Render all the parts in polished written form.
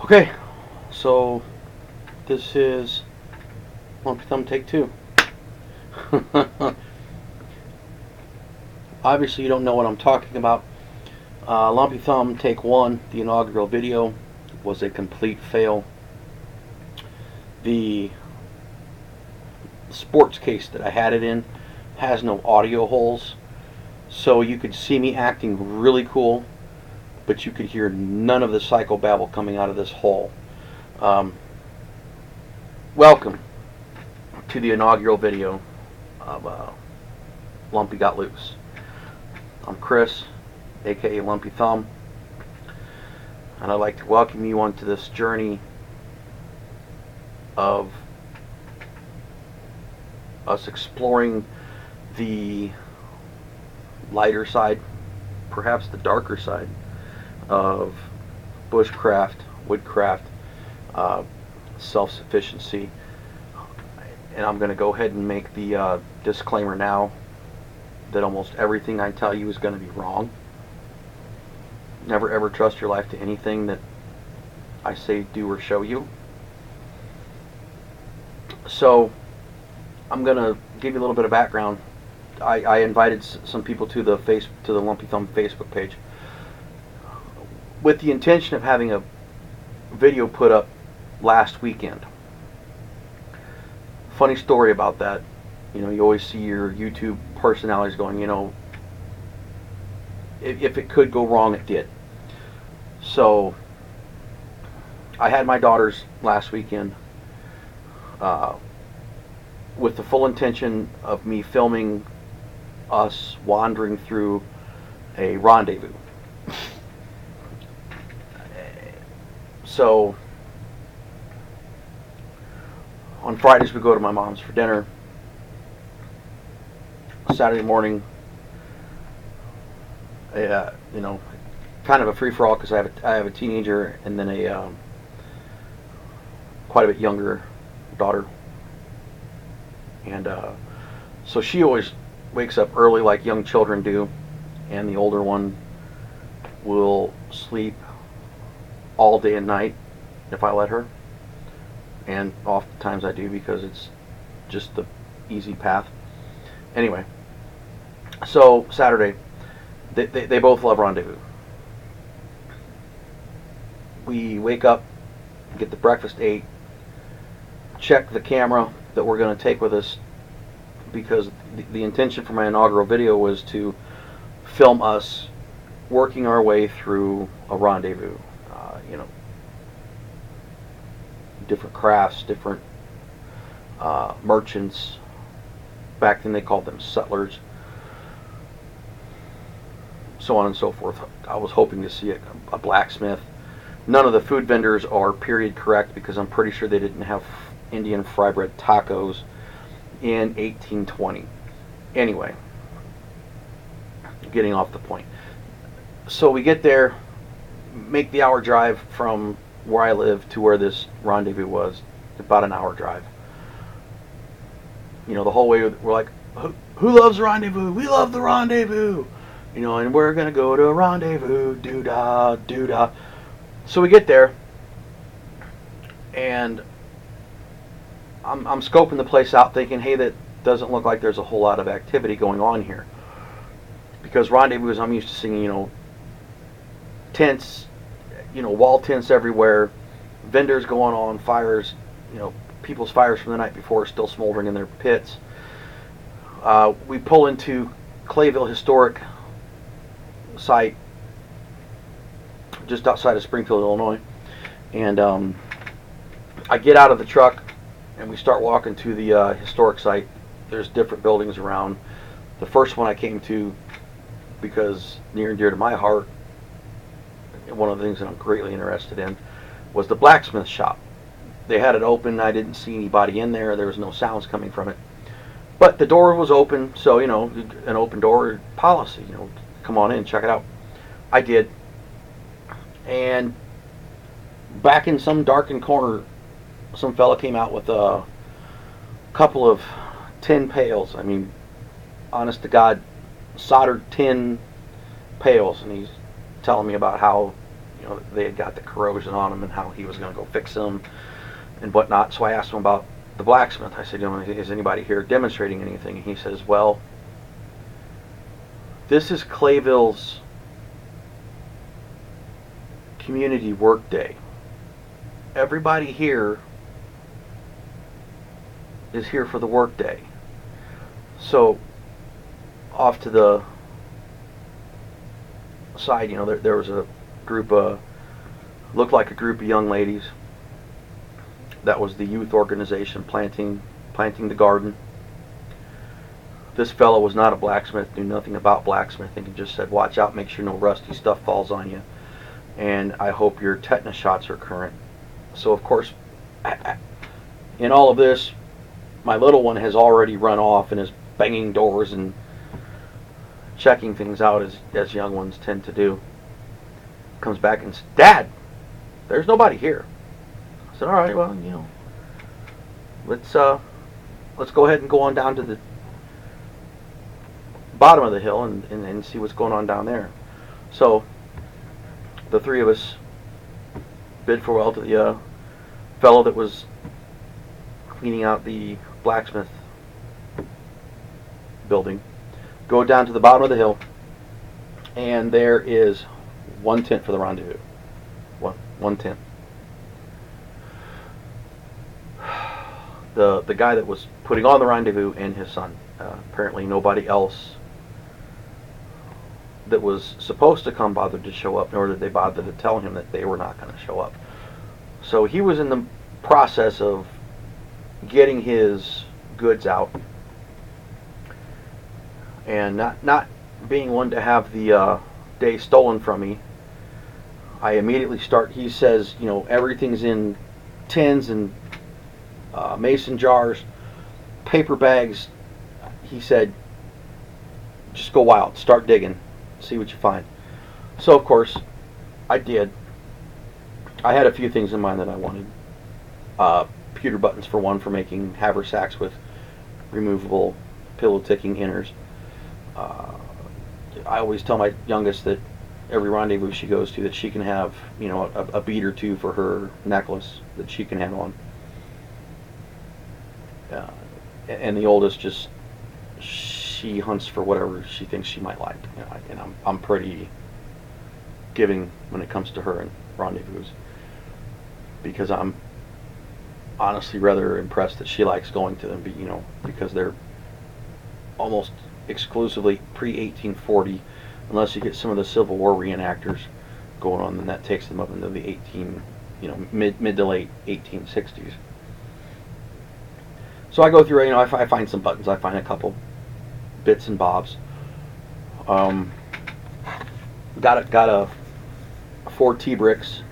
Okay, so this is Lumpy Thumb Take 2. Obviously you don't know what I'm talking about. Lumpy Thumb Take 1, the inaugural video, was a complete fail. The sports case that I had it in has no audio holes, so you could see me acting really cool, but you could hear none of the psychobabble coming out of this hole. Welcome to the inaugural video of Lumpy Got Loose. I'm Chris, aka Lumpy Thumb, and I'd like to welcome you onto this journey of us exploring the lighter side, perhaps the darker side, of bushcraft, woodcraft, self-sufficiency. And I'm going to go ahead and make the disclaimer now that almost everything I tell you is going to be wrong. Never ever trust your life to anything that I say, do, or show you. So I'm going to give you a little bit of background. I invited some people to the Lumpy Thumb Facebook page with the intention of having a video put up last weekend. Funny story about that. You know, you always see your YouTube personalities going, you know, if it could go wrong, it did. So I had my daughters last weekend with the full intention of me filming us wandering through a rendezvous. So on Fridays we go to my mom's for dinner. Saturday morning, you know, kind of a free-for-all because I have a teenager and then a quite a bit younger daughter, and so she always wakes up early like young children do, and the older one will sleep all day and night if I let her, and oftentimes I do because it's just the easy path. Anyway, so Saturday, they both love rendezvous. We wake up, get the breakfast ate, check the camera that we're going to take with us, because the intention for my inaugural video was to film us working our way through a rendezvous. You know, different crafts, different merchants. Back then they called them settlers, so on and so forth. I was hoping to see a blacksmith. None of the food vendors are period correct because I'm pretty sure they didn't have Indian fry bread tacos in 1820. Anyway, getting off the point. So we get there, make the hour drive from where I live to where this rendezvous was, about an hour drive. You know, the whole way we're like, who loves rendezvous? We love the rendezvous. You know, and we're going to go to a rendezvous, doo-dah, doo-dah. So we get there, and I'm scoping the place out thinking, hey, that doesn't look like there's a whole lot of activity going on here. Because rendezvous, I'm used to seeing, you know, tents, you know, wall tents everywhere, vendors going on, fires, you know, people's fires from the night before are still smoldering in their pits. We pull into Clayville Historic Site, just outside of Springfield, Illinois, and I get out of the truck and we start walking to the historic site. There's different buildings around. The first one I came to, because near and dear to my heart, one of the things that I'm greatly interested in, was the blacksmith shop. They had it open. I didn't see anybody in there. There was no sounds coming from it, but the door was open, so, you know, an open door policy, you know, come on in, check it out. I did, and back in some darkened corner, some fella came out with a couple of tin pails. I mean, honest to God, soldered tin pails, and he's telling me about how they had got the corrosion on them and how he was going to go fix them and whatnot. So I asked him about the blacksmith. I said, is anybody here demonstrating anything? And he says, well, this is Clayville's community work day. Everybody here is here for the work day. So off to the side, there was a group looked like a group of young ladies. That was the youth organization planting the garden. This fellow was not a blacksmith, knew nothing about blacksmithing, and just said, watch out, make sure no rusty stuff falls on you, and I hope your tetanus shots are current. So of course, in all of this, my little one has already run off and is banging doors and checking things out as young ones tend to do. Comes back and says, Dad, there's nobody here. I said, all right, well, let's go ahead and go on down to the bottom of the hill and see what's going on down there. So the three of us bid farewell to the fellow that was cleaning out the blacksmith building. Go down to the bottom of the hill, and there is one tent for the rendezvous. One tent. The guy that was putting on the rendezvous and his son. Apparently nobody else that was supposed to come bothered to show up, nor did they bother to tell him that they were not going to show up. So he was in the process of getting his goods out, and not being one to have the day stolen from me. I immediately start. He says, everything's in tins and mason jars, paper bags. He said, just go wild, start digging, see what you find. So of course I did. I had a few things in mind that I wanted. Pewter buttons for one, for making haversacks with removable pillow ticking inners. I always tell my youngest that every rendezvous she goes to that she can have a bead or two for her necklace that she can have on. And the oldest, just she hunts for whatever she thinks she might like. And I'm pretty giving when it comes to her and rendezvous, because I'm honestly rather impressed that she likes going to them. Because they're almost exclusively pre-1840, unless you get some of the Civil War reenactors going on, then that takes them up into the mid to late 1860s. So I go through, I find some buttons, I find a couple bits and bobs. Got a 4 T-bricks.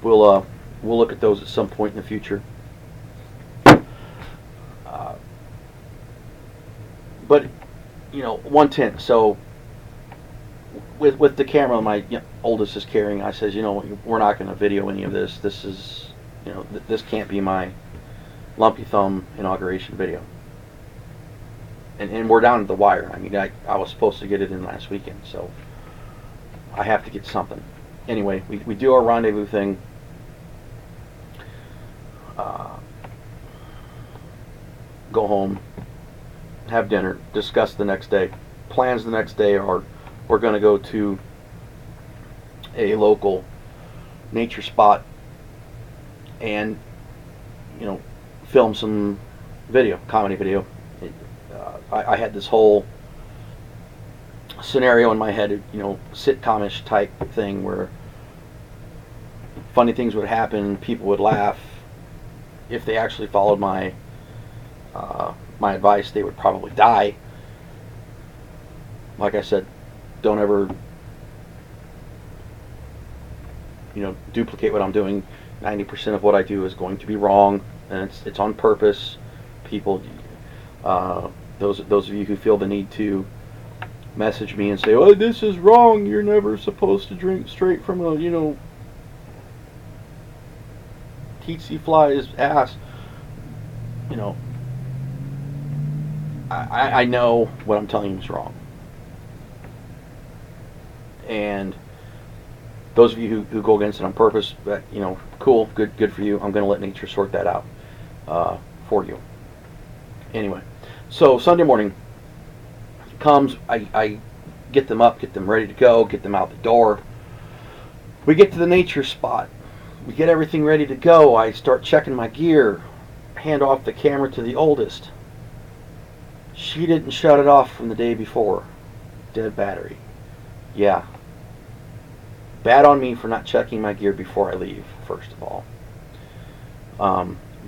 We'll look at those at some point in the future. But one tent. So with the camera my oldest is carrying, I says, we're not going to video any of this. This is, this can't be my Lumpy Thumb inauguration video. And we're down to the wire. I was supposed to get it in last weekend, so I have to get something. Anyway, we do our rendezvous thing. Go home, have dinner, discuss the next day. Plans the next day are we're going to go to a local nature spot and film some comedy video. I had this whole scenario in my head, sitcom-ish type thing where funny things would happen, people would laugh. If they actually followed my advice, they would probably die. Like I said, don't ever duplicate what I'm doing. 90% of what I do is going to be wrong, and it's on purpose. People, those of you who feel the need to message me and say, "Oh, this is wrong. You're never supposed to drink straight from a tsetse fly's ass." I know what I'm telling you is wrong, and Those of you who go against it on purpose, cool, good for you. I'm going to let nature sort that out for you. Anyway, so Sunday morning comes, I get them up, get them ready to go, get them out the door. We get to the nature spot. We get everything ready to go. I start checking my gear, hand off the camera to the oldest. She didn't shut it off from the day before. Dead battery. Yeah. Bad on me for not checking my gear before I leave, first of all.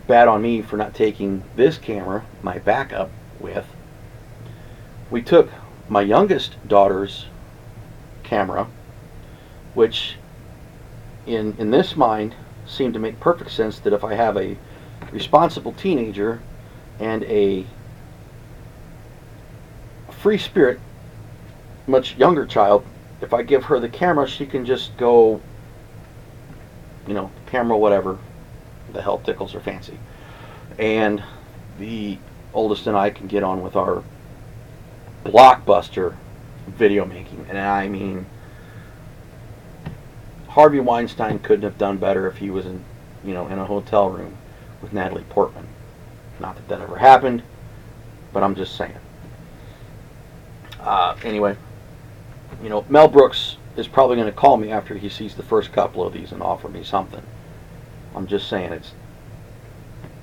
Bad on me for not taking this camera, my backup, with. We took my youngest daughter's camera, which in this mind seemed to make perfect sense, that if I have a responsible teenager and a free spirit, much younger child, if I give her the camera, she can just go, camera whatever the hell tickles her fancy. And the oldest and I can get on with our blockbuster video making. And I mean, Harvey Weinstein couldn't have done better if he was in a hotel room with Natalie Portman. Not that that ever happened, but I'm just saying. Anyway, Mel Brooks is probably going to call me after he sees the first couple of these and offer me something. I'm just saying,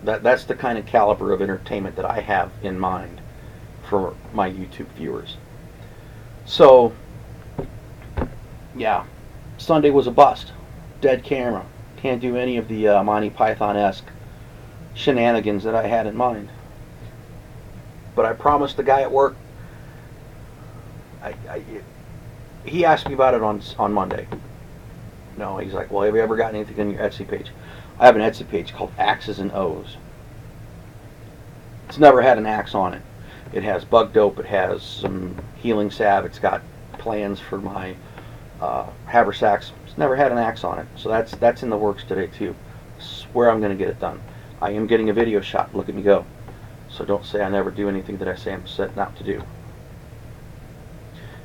that's the kind of caliber of entertainment that I have in mind for my YouTube viewers. So, yeah, Sunday was a bust. Dead camera. Can't do any of the Monty Python-esque shenanigans that I had in mind. But I promised the guy at work, he asked me about it on Monday. No, he's like, well, have you ever gotten anything on your Etsy page? I have an Etsy page called Axes and O's. It's never had an axe on it. It has bug dope. It has some healing salve. It's got plans for my haversacks. It's never had an axe on it. So that's in the works today too. I swear I'm going to get it done. I am getting a video shot. Look at me go. So don't say I never do anything that I say I'm setting out to do.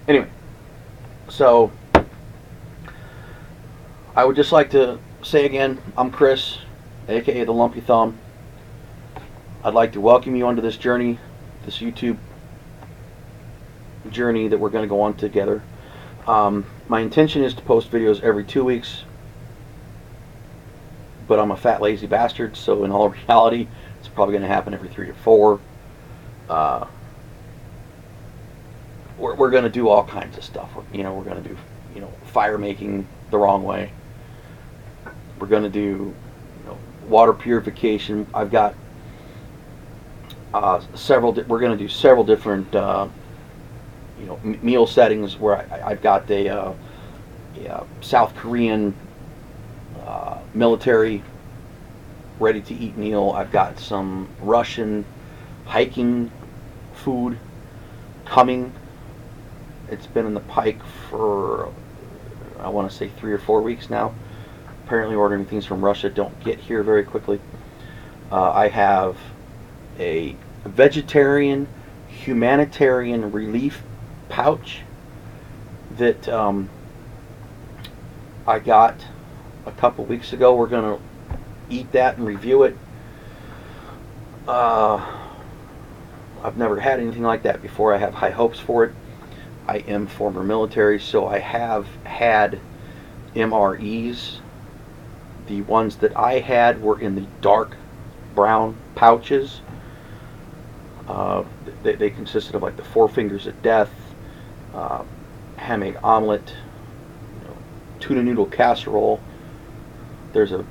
Anyway, so I would just like to say again, I'm Chris, aka the Lumpy Thumb. I'd like to welcome you onto this journey, this YouTube journey that we're going to go on together. My intention is to post videos every 2 weeks, but I'm a fat lazy bastard, so in all reality it's probably going to happen every 3 or 4. We're going to do all kinds of stuff. We're going to do fire making the wrong way. We're going to do water purification. I've got several. We're going to do several different meal settings where I've got a South Korean military ready-to-eat meal. I've got some Russian hiking food coming. It's been in the pike for, I want to say, 3 or 4 weeks now. Apparently ordering things from Russia don't get here very quickly. I have a vegetarian humanitarian relief pouch that I got a couple weeks ago. We're going to eat that and review it. I've never had anything like that before. I have high hopes for it. I am former military, so I have had MREs. The ones that I had were in the dark brown pouches. They consisted of like the 4 fingers of death, ham egg omelet, tuna noodle casserole. There's a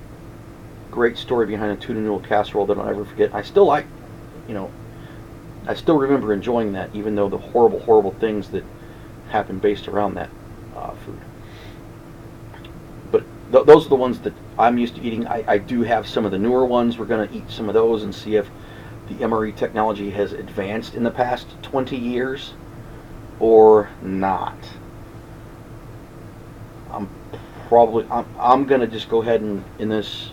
great story behind a tuna noodle casserole that I'll never forget. I still like, I still remember enjoying that, even though the horrible, horrible things that happened based around that food. But those are the ones that I'm used to eating. I do have some of the newer ones. We're going to eat some of those and see if the MRE technology has advanced in the past 20 years or not. I'm going to just go ahead and, in this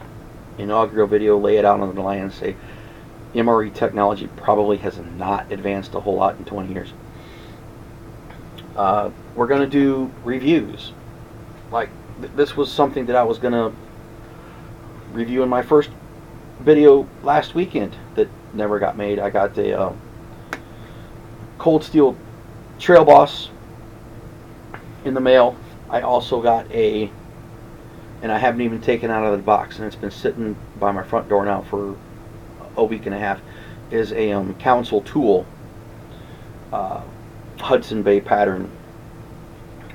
inaugural video, lay it out on the line and say MRE technology probably has not advanced a whole lot in 20 years. We're going to do reviews, like this was something that I was going to review in my first video last weekend that never got made. I got a Cold Steel Trail Boss in the mail. I also got and I haven't even taken it out of the box, and it's been sitting by my front door now for a week and a half, is a Council Tool Hudson Bay pattern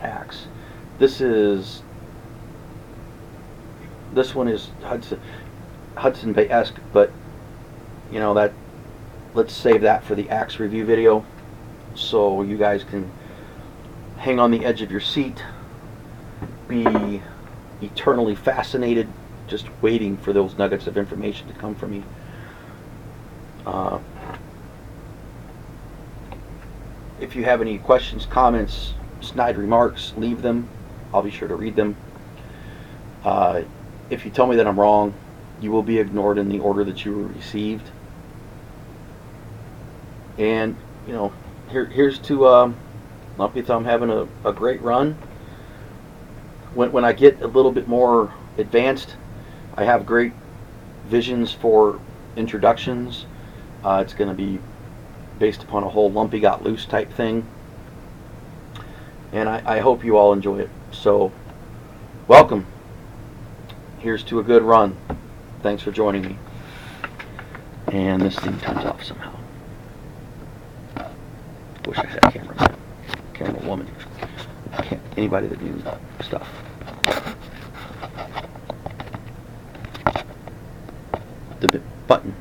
axe. This one is Hudson Bay-esque, but you know that, let's save that for the axe review video, so you guys can hang on the edge of your seat, be eternally fascinated, just waiting for those nuggets of information to come from me. If you have any questions, comments, snide remarks, leave them. I'll be sure to read them. If you tell me that I'm wrong, you will be ignored in the order that you were received. And, you know, here's to Lumpy Thumb having a great run. When I get a little bit more advanced, I have great visions for introductions. It's going to be based upon a whole Lumpy Got Loose type thing. And I hope you all enjoy it. So, welcome. Here's to a good run. Thanks for joining me. And this thing turns off somehow. Wish I had a camera woman. Anybody that knew stuff. The button.